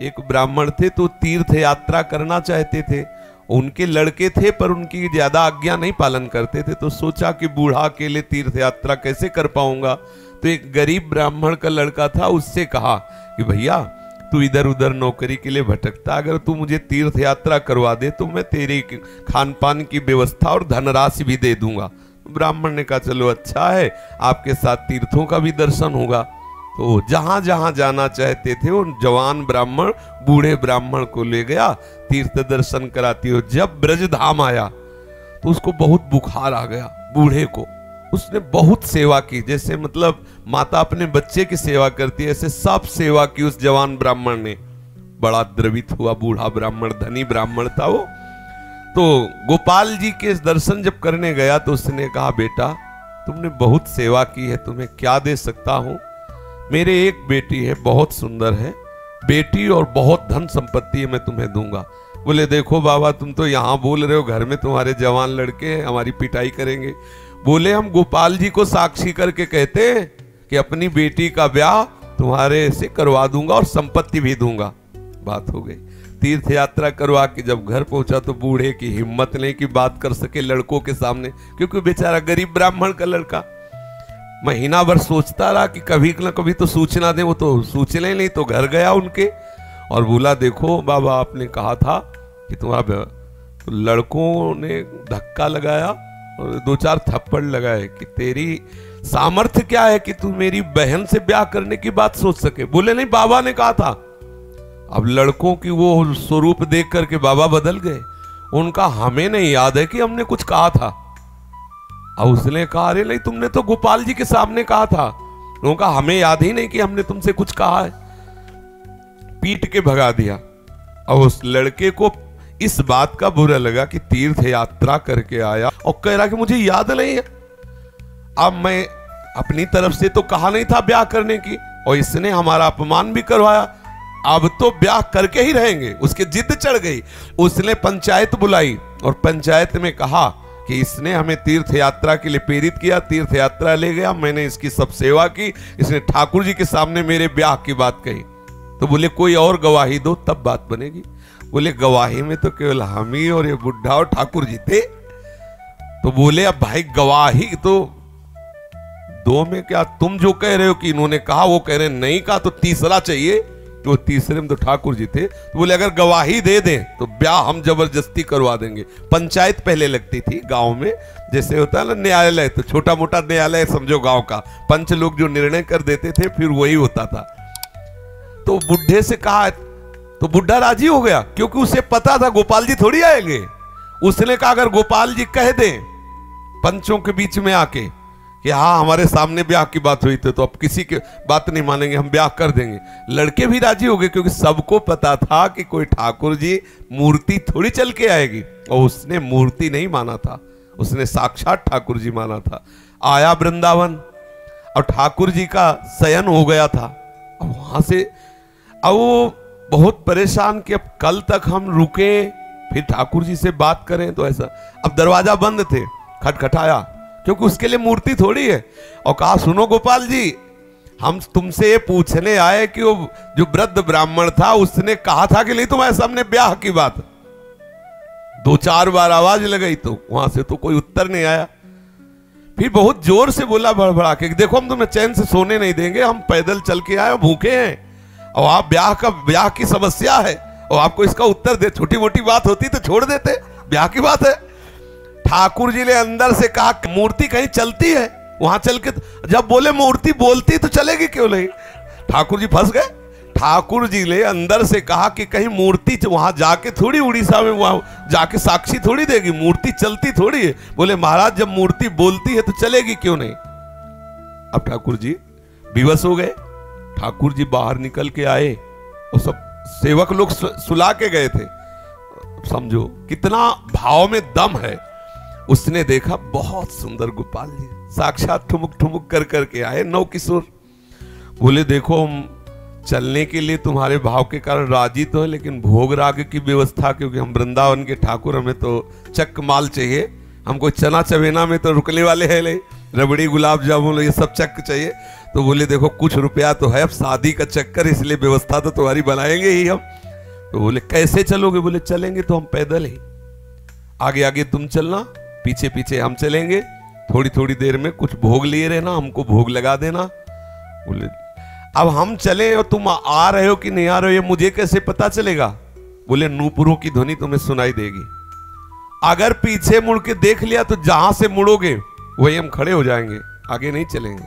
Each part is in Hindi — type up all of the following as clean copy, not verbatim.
एक ब्राह्मण थे तो तीर्थ यात्रा करना चाहते थे, उनके लड़के थे पर उनकी ज्यादा आज्ञा नहीं पालन करते थे, तो सोचा कि बूढ़ा अकेले तीर्थ यात्रा कैसे कर पाऊंगा। तो एक गरीब ब्राह्मण का लड़का था, उससे कहा कि भैया तू इधर उधर नौकरी के लिए भटकता, अगर तू मुझे तीर्थ यात्रा करवा दे तो मैं तेरी खान पान की व्यवस्था और धनराशि भी दे दूंगा। ब्राह्मण ने कहा चलो अच्छा है, आपके साथ तीर्थों का भी दर्शन होगा। तो जहां जहां जाना चाहते थे वो जवान ब्राह्मण बूढ़े ब्राह्मण को ले गया, तीर्थ दर्शन कराती हो। जब ब्रजधाम आया तो उसको बहुत बुखार आ गया, बूढ़े को। उसने बहुत सेवा की, जैसे मतलब माता अपने बच्चे की सेवा करती है, ऐसे सब सेवा की उस जवान ब्राह्मण ने। बड़ा द्रवित हुआ बूढ़ा ब्राह्मण, धनी ब्राह्मण था वो। तो गोपाल जी के दर्शन जब करने गया तो उसने कहा बेटा तुमने बहुत सेवा की है, तुम्हें क्या दे सकता हूं। मेरे एक बेटी है, बहुत सुंदर है बेटी और बहुत धन संपत्ति है, मैं तुम्हें दूंगा। बोले देखो बाबा तुम तो यहाँ बोल रहे हो, घर में तुम्हारे जवान लड़के हैं, हमारी पिटाई करेंगे। बोले हम गोपाल जी को साक्षी करके कहते हैं कि अपनी बेटी का ब्याह तुम्हारे से करवा दूंगा और संपत्ति भी दूंगा। बात हो गई। तीर्थ यात्रा करवा के जब घर पहुंचा तो बूढ़े की हिम्मत नहीं कि बात कर सके लड़कों के सामने, क्योंकि बेचारा गरीब ब्राह्मण का लड़का। महीना भर सोचता रहा कि कभी न कभी तो सूचना दे, वो तो सूचना ही नहीं। तो घर गया उनके और बोला देखो बाबा आपने कहा था कि तुम्हारा, तो लड़कों ने धक्का लगाया और 2-4 थप्पड़ लगाए कि तेरी सामर्थ्य क्या है कि तू मेरी बहन से ब्याह करने की बात सोच सके। बोले नहीं बाबा ने कहा था। अब लड़कों की वो स्वरूप देख करके बाबा बदल गए। उनका हमें नहीं याद है कि हमने कुछ कहा था। अब उसने कहा अरे नहीं तुमने तो गोपाल जी के सामने कहा था। उनका हमें याद ही नहीं कि हमने तुमसे कुछ कहा है। पीट के भगा दिया। अब उस लड़के को इस बात का बुरा लगा कि तीर्थ यात्रा करके आया और कह रहा कि मुझे याद नहीं है। अब मैं अपनी तरफ से तो कहा नहीं था ब्याह करने की, और इसने हमारा अपमान भी करवाया, अब तो ब्याह करके ही रहेंगे। उसके जिद चढ़ गई। उसने पंचायत बुलाई और पंचायत में कहा कि इसने हमें तीर्थ यात्रा के लिए प्रेरित किया, तीर्थ यात्रा ले गया, मैंने इसकी सब सेवा की, इसने ठाकुर जी के सामने मेरे ब्याह की बात कही। तो बोले कोई और गवाही दो तब बात बनेगी। बोले गवाही में तो केवल हम ही और ये बुढ़ा और ठाकुर जी थे। तो बोले अब भाई गवाही तो दो में क्या, तुम जो कह रहे हो कि इन्होंने कहा वो कह रहे नहीं कहा, तो तीसरा चाहिए। तो तीसरे में तो ठाकुर जी थे। तो बोले अगर गवाही दे दें तो ब्याह हम जबरदस्ती करवा देंगे। पंचायत पहले लगती थी गांव में, जैसे होता है ना न्यायालय, तो छोटा मोटा न्यायालय समझो गांव का। पंच लोग जो निर्णय कर देते थे फिर वही होता था। तो बुढ़े से कहा तो बुढ़ा राजी हो गया, क्योंकि उसे पता था गोपाल जी थोड़ी आएंगे। उसने कहा अगर गोपाल जी कह दें पंचों के बीच में आके कि हाँ हमारे सामने ब्याह की बात हुई थी, तो अब किसी की बात नहीं मानेंगे, हम ब्याह कर देंगे। लड़के भी राजी हो गए, क्योंकि सबको पता था कि कोई ठाकुर जी मूर्ति थोड़ी चल के आएगी। और उसने मूर्ति नहीं माना था, उसने साक्षात ठाकुर जी माना था। आया वृंदावन और ठाकुर जी का शयन हो गया था। अब वहां से अब वो बहुत परेशान कि अब कल तक हम रुके फिर ठाकुर जी से बात करें, तो ऐसा। अब दरवाजा बंद थे, खटखटाया, क्योंकि उसके लिए मूर्ति थोड़ी है। और कहा सुनो गोपाल जी, हम तुमसे ये पूछने आए कि वो जो वृद्ध ब्राह्मण था उसने कहा था कि नहीं तुम्हारे सामने ब्याह की बात। 2-4 बार आवाज लगाई तो वहां से तो कोई उत्तर नहीं आया। फिर बहुत जोर से बोला भड़बड़ा के, देखो हम तुम्हें चैन से सोने नहीं देंगे, हम पैदल चल के आए, भूखे हैं, और आप ब्याह की समस्या है और आपको इसका उत्तर दे। छोटी मोटी बात होती तो छोड़ देते, ब्याह की बात है। ठाकुर जी ने अंदर से कहा मूर्ति कहीं चलती है, वहां चल के जब बोले मूर्ति बोलती तो चलेगी क्यों नहीं। ठाकुर जी फंस गए। ठाकुर जी ने अंदर से कहा कि कहीं मूर्ति वहां जाके थोड़ी उड़ीसा में वहां जाके साक्षी थोड़ी देगी, मूर्ति चलती थोड़ी है। बोले महाराज जब मूर्ति बोलती है तो चलेगी क्यों नहीं। अब ठाकुर जी विवश हो गए। ठाकुर जी बाहर निकल के आए और सब सेवक लोग सुला के गए थे। समझो कितना भाव में दम है। उसने देखा बहुत सुंदर गोपाल जी साक्षात ठुमुक ठुमुक कर करके आए, नौ किशोर। बोले देखो हम चलने के लिए तुम्हारे भाव के कारण राजी तो है, लेकिन भोग राग की व्यवस्था, क्योंकि हम वृंदावन के ठाकुर, हमें तो चक माल चाहिए, हमको चना चवेना में तो रुकने वाले हैं नहीं, रबड़ी गुलाब जामुन ये सब चक्क चाहिए। तो बोले देखो कुछ रुपया तो है, अब शादी का चक्कर, इसलिए व्यवस्था तो तुम्हारी बनाएंगे ही हम। तो बोले कैसे चलोगे? बोले चलेंगे तो हम पैदल ही, आगे आगे तुम चलना, पीछे पीछे हम चलेंगे, थोड़ी थोड़ी देर में कुछ भोग लिए रहना, हमको भोग लगा देना। बोले अब हम चले और तुम आ रहे हो कि नहीं आ रहे हो ये मुझे कैसे पता चलेगा? बोले नूपुरों की ध्वनि तुम्हें सुनाई देगी, अगर पीछे मुड़ के देख लिया तो जहां से मुड़ोगे वही हम खड़े हो जाएंगे, आगे नहीं चलेंगे।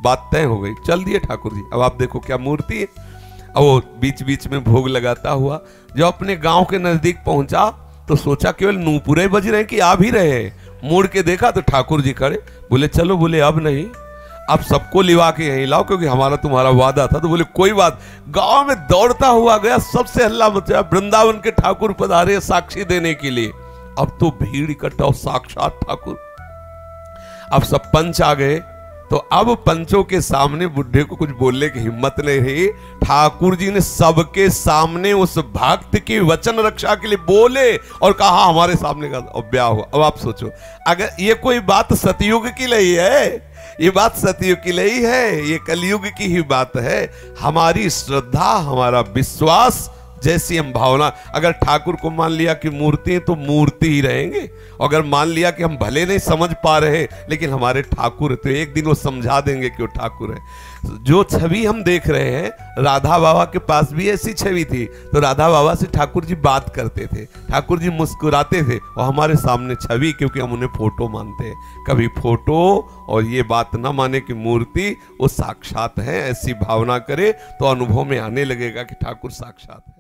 बात तय हो गई, चल दिए ठाकुर जी। अब आप देखो क्या मूर्ति है। अब वो बीच बीच में भोग लगाता हुआ जब अपने गांव के नजदीक पहुंचा तो सोचा केवल नूपुरे बज रहे हैं कि आ भी रहे हैं। मुड़ के देखा तो ठाकुर जी खड़े। बोले चलो, बोले अब नहीं, अब सबको लिवा के यहीं लाओ क्योंकि हमारा तुम्हारा वादा था। तो बोले कोई बात। गांव में दौड़ता हुआ गया, सबसे हल्ला मचा, वृंदावन के ठाकुर पधारे साक्षी देने के लिए। अब तो भीड़ इकट्ठा हो, साक्षात ठाकुर। अब सब पंच आ गए, तो अब पंचों के सामने बुढ़े को कुछ बोलने की हिम्मत नहीं रही। ठाकुर जी ने सबके सामने उस भक्त की वचन रक्षा के लिए बोले और कहा हमारे सामने का ब्याह हुआ। अब आप सोचो, अगर ये कोई बात सतयुग की नहीं है, ये बात सतयुग की नहीं है, ये कलयुग की ही बात है। हमारी श्रद्धा, हमारा विश्वास जैसी हम भावना, अगर ठाकुर को मान लिया कि मूर्ति है तो मूर्ति ही रहेंगे, अगर मान लिया कि हम भले नहीं समझ पा रहे लेकिन हमारे ठाकुर है तो एक दिन वो समझा देंगे कि वो ठाकुर है। जो छवि हम देख रहे हैं, राधा बाबा के पास भी ऐसी छवि थी। तो राधा बाबा से ठाकुर जी बात करते थे, ठाकुर जी मुस्कुराते थे और हमारे सामने छवि, क्योंकि हम उन्हें फोटो मानते हैं। कभी फोटो और ये बात ना माने कि मूर्ति वो साक्षात है, ऐसी भावना करे तो अनुभव में आने लगेगा कि ठाकुर साक्षात है।